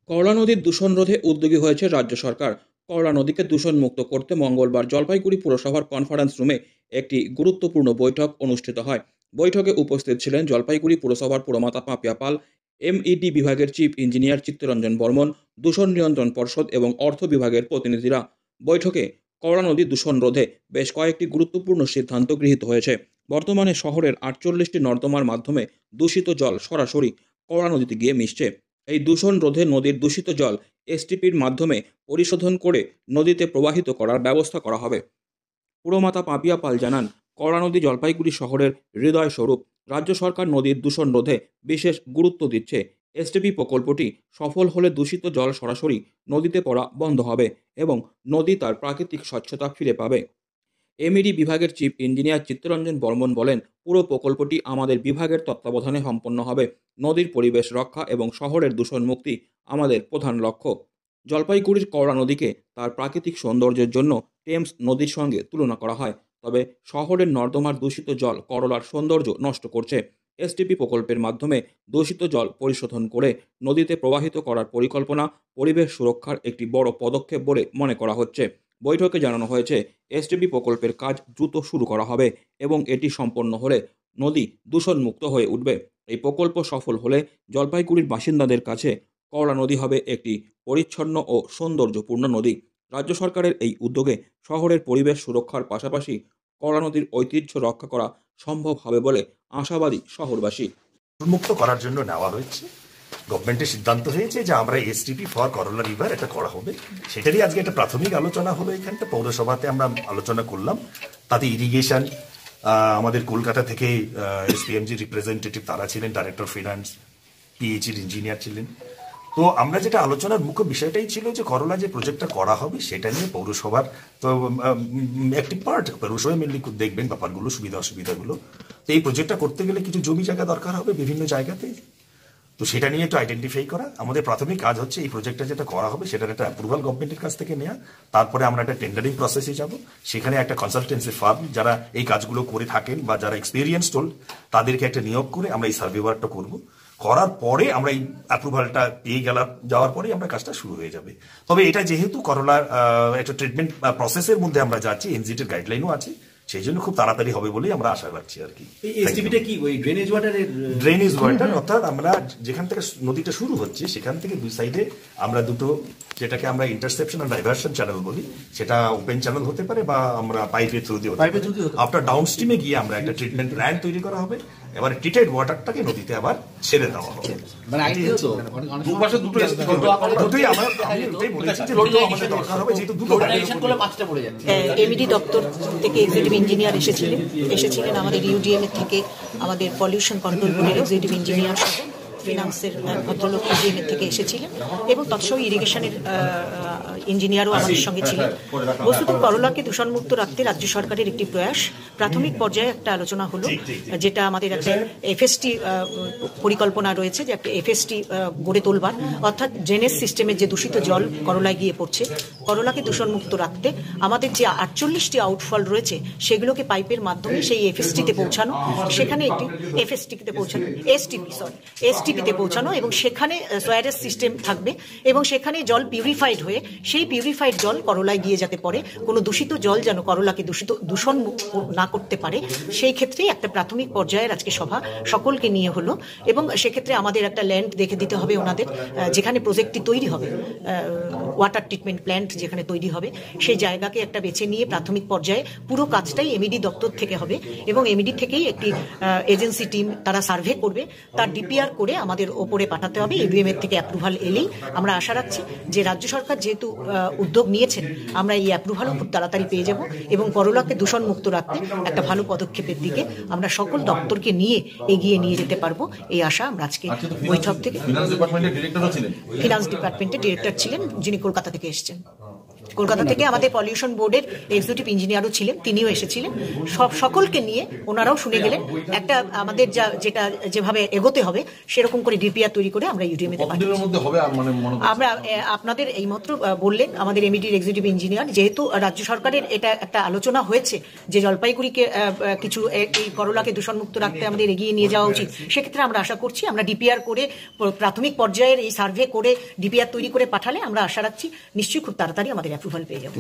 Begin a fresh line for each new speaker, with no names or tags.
করলা নদীর দূষণ রোধে উদ্যোগী হয়েছে রাজ্য সরকার। করলা নদীকে দূষণমুক্ত করতে মঙ্গলবার জলপাইগুড়ি পুরসভার কনফারেন্স রুমে একটি গুরুত্বপূর্ণ বৈঠক অনুষ্ঠিত হয়। বৈঠকে উপস্থিত ছিলেন জলপাইগুড়ি পুরসভার পুরমাতা পাপিয়া পাল, এমইডি বিভাগের চিফ ইঞ্জিনিয়ার চিত্তরঞ্জন বর্মন, দূষণ নিয়ন্ত্রণ পর্ষদ এবং অর্থ বিভাগের প্রতিনিধিরা। বৈঠকে করলা নদী দূষণ রোধে বেশ কয়েকটি গুরুত্বপূর্ণ সিদ্ধান্ত গৃহীত হয়েছে। বর্তমানে শহরের 48টি নর্দমার মাধ্যমে দূষিত জল সরাসরি করলা নদীতে গিয়ে মিশছে। এই দূষণ রোধে নদীর দূষিত জল এসটিপির মাধ্যমে পরিশোধন করে নদীতে প্রবাহিত করার ব্যবস্থা করা হবে। পুরমাতা পাপিয়া পাল জানান, করলা নদী জলপাইগুড়ি শহরের হৃদয় স্বরূপ। রাজ্য সরকার নদীর দূষণ রোধে বিশেষ গুরুত্ব দিচ্ছে। এসটিপি প্রকল্পটি সফল হলে দূষিত জল সরাসরি নদীতে পড়া বন্ধ হবে এবং নদী তার প্রাকৃতিক স্বচ্ছতা ফিরে পাবে। এমইডি বিভাগের চিফ ইঞ্জিনিয়ার চিত্তরঞ্জন বর্মন বলেন, পুরো প্রকল্পটি আমাদের বিভাগের তত্ত্বাবধানে সম্পন্ন হবে। নদীর পরিবেশ রক্ষা এবং শহরের দূষণ মুক্তি আমাদের প্রধান লক্ষ্য। জলপাইগুড়ির করলা নদীকে তার প্রাকৃতিক সৌন্দর্যের জন্য টেমস নদীর সঙ্গে তুলনা করা হয়, তবে শহরের নর্দমার দূষিত জল করলার সৌন্দর্য নষ্ট করছে। এসটিপি প্রকল্পের মাধ্যমে দূষিত জল পরিশোধন করে নদীতে প্রবাহিত করার পরিকল্পনা পরিবেশ সুরক্ষার একটি বড় পদক্ষেপ বলে মনে করা হচ্ছে। বৈঠকে জানানো হয়েছে, এসটিপি প্রকল্পের কাজ দ্রুত শুরু করা হবে এবং এটি সম্পন্ন হলে নদী দূষণমুক্ত হয়ে উঠবে। এই প্রকল্প সফল হলে জলপাইগুড়ির বাসিন্দাদের কাছে করলা নদী হবে একটি পরিচ্ছন্ন ও সৌন্দর্যপূর্ণ নদী। রাজ্য সরকারের এই উদ্যোগে শহরের পরিবেশ সুরক্ষার পাশাপাশি করলা নদীর ঐতিহ্য রক্ষা করা সম্ভব হবে বলে আশাবাদী শহরবাসী।
মুক্ত করার জন্য নেওয়া হয়েছে, গভর্নমেন্টের সিদ্ধান্ত হয়েছে যে আমরা এসটিপি ফর করলা রিভার এটা করা হবে। সেটারই আজকে একটা প্রাথমিক আলোচনা হলো। এখানটা পৌরসভাতে আমরা আলোচনা করলাম। তাতে ইরিগেশন, আমাদের কলকাতা থেকে এসপিএমজি রিপ্রেজেন্টেটিভ তারা ছিলেন, ডাইরেক্টর ফিনান্স, পিএইচির ইঞ্জিনিয়ার ছিলেন। তো আমরা যেটা আলোচনার মুখ্য বিষয়টাই ছিল যে করলা যে প্রজেক্টটা করা হবে সেটা নিয়ে পৌরসভার তো একটি পার্ট, পৌরসভায় মেনলি দেখবেন ব্যাপারগুলো, সুবিধা অসুবিধাগুলো। তো এই প্রজেক্টটা করতে গেলে কিছু জমি জায়গা দরকার হবে বিভিন্ন জায়গাতে। তো সেটা নিয়ে একটু আইডেন্টিফাই করা আমাদের প্রাথমিক কাজ হচ্ছে। এই প্রজেক্টটা যেটা করা হবে সেটার একটা অ্যাপ্রুভাল গভর্নমেন্টের কাছ থেকে নেওয়া। তারপরে আমরা একটা টেন্ডারিং প্রসেসে যাব। সেখানে একটা কনসালটেন্সি ফার্ম যারা এই কাজগুলো করে থাকেন বা যারা এক্সপিরিয়েন্স টোল তাদেরকে একটা নিয়োগ করে আমরা এই সার্ভে ওয়ার্কটা করবো। করার পরে আমরা এই অ্যাপ্রুভালটা পেয়ে যাওয়ার পরে আমরা কাজটা শুরু হয়ে যাবে। তবে এটা যেহেতু করলার একটা ট্রিটমেন্ট প্রসেসের মধ্যে আমরা যাচ্ছি, এনজিটির গাইডলাইনও আছে, সেই জন্য খুব তাড়াতাড়ি হবে বলেই আমরা আশা রাখছি আর কি। ড্রেনেজ ওয়াটার অর্থাৎ আমরা যেখান থেকে নদীটা শুরু হচ্ছে সেখান থেকে দুই সাইডে আমরা দুটো, যেটাকে আমরা ইন্টারসেপশন আর ডাইভার্সন চ্যানেল বলি, সেটা ওপেন চ্যানেল হতে পারে বা আমরা পাইপের থ্রু দিয়ে আপনার ডাউন স্ট্রিমে গিয়ে আমরা একটা ট্রিটমেন্ট প্ল্যান্ট তৈরি করা হবে। এবার ট্রিটেড ওয়াটারটাকে নদীতে আবার ছেড়ে দেওয়া হবে।
এমইডি দপ্তর থেকে এক্সিকিউটিভ ইঞ্জিনিয়ার এসেছিলেন আমাদের ইউডিএম এর থেকে আমাদের পলিউশন কন্ট্রোল বোর্ডের এক্সিকিউটিভ ইঞ্জিনিয়ার সহ ফিনান্সের ভদ্রলোক ইউডিএম এর থেকে এসেছিলেন এবং তৎসহ ইরিগেশনের ইঞ্জিনিয়ারও আমাদের সঙ্গে ছিলেন। বস্তুত করলাকে দূষণমুক্ত রাখতে রাজ্য সরকারের একটি প্রয়াস। প্রাথমিক পর্যায়ে একটা আলোচনা হলো, যেটা আমাদের একটা এফএসটি পরিকল্পনা রয়েছে, যে একটা এফএসটি গড়ে তোলবার, অর্থাৎ ড্রেনেজ সিস্টেমের যে দূষিত জল করলায় গিয়ে পড়ছে, করলাকে দূষণমুক্ত রাখতে আমাদের যে 48টি আউটফল রয়েছে সেগুলোকে পাইপের মাধ্যমে সেই এফএসটিতে পৌঁছানো, সেখানে একটি এফএসটিতে পৌঁছানো, এসটিপিতে পৌঁছানো এবং সেখানে সোয়ারেজ সিস্টেম থাকবে এবং সেখানে জল পিউরিফাইড হয়ে সেই পিউরিফাইড জল করলায় গিয়ে যাতে পড়ে, কোনো দূষিত জল যেন করলাকে দূষণ না করতে পারে, সেই ক্ষেত্রেই একটা প্রাথমিক পর্যায়ের আজকে সভা সকলকে নিয়ে হলো। এবং সেক্ষেত্রে আমাদের একটা ল্যান্ড দেখে দিতে হবে ওনাদের, যেখানে প্রজেক্টটি তৈরি হবে, ওয়াটার ট্রিটমেন্ট প্ল্যান্ট যেখানে তৈরি হবে, সেই জায়গাকে একটা বেছে নিয়ে প্রাথমিক পর্যায়ে পুরো কাজটাই এমইডি দপ্তর থেকে হবে এবং এমইডি থেকেই একটি এজেন্সি টিম তারা সার্ভে করবে, তার ডিপিআর করে আমাদের ওপরে পাঠাতে হবে। ইউডিএম এর থেকে অ্যাপ্রুভাল এলেই আমরা আশা রাখছি যে রাজ্য সরকার যেহেতু উদ্যোগ নিয়েছেন, আমরা এই অ্যাপ্রুভালও খুব তাড়াতাড়ি পেয়ে যাব এবং করলাকে দূষণমুক্ত রাখতে একটা ভালো পদক্ষেপের দিকে আমরা সকল দপ্তরকে নিয়ে এগিয়ে নিয়ে যেতে পারবো, এই আশা আমরা আজকে বৈঠক থেকে। ফিনান্স ডিপার্টমেন্টের ডিরেক্টর ছিলেন, যিনি কলকাতা থেকে এসেছেন। কলকাতা থেকে আমাদের পলিউশন বোর্ডের এক্সিকিউটিভ ইঞ্জিনিয়ারও ছিলেন, তিনিও এসেছিলেন। সকলকে নিয়ে ওনারাও শুনে গেলেন। একটা আমাদের যেটা যেভাবে এগোতে হবে সেরকম করে ডিপিআর তৈরি করে আমরা ইউডিএমএ তে পাঠাবো। আমরা আপনাদের এইমাত্র বললেন আমাদের এমইডির এক্সিকিউটিভ ইঞ্জিনিয়ার, যেহেতু রাজ্য সরকারের এটা একটা আলোচনা হয়েছে যে জলপাইগুড়িকে কিছু এই করলাকে দূষণমুক্ত রাখতে আমাদের এগিয়ে নিয়ে যাওয়া উচিত, সেক্ষেত্রে আমরা আশা করছি আমরা ডিপিআর করে প্রাথমিক পর্যায়ের এই সার্ভে করে ডিপিআর তৈরি করে পাঠালে আমরা আশা রাখছি নিশ্চয়ই খুব তাড়াতাড়ি আমাদের অ্যাপ্রুভাল পেয়ে যাবো।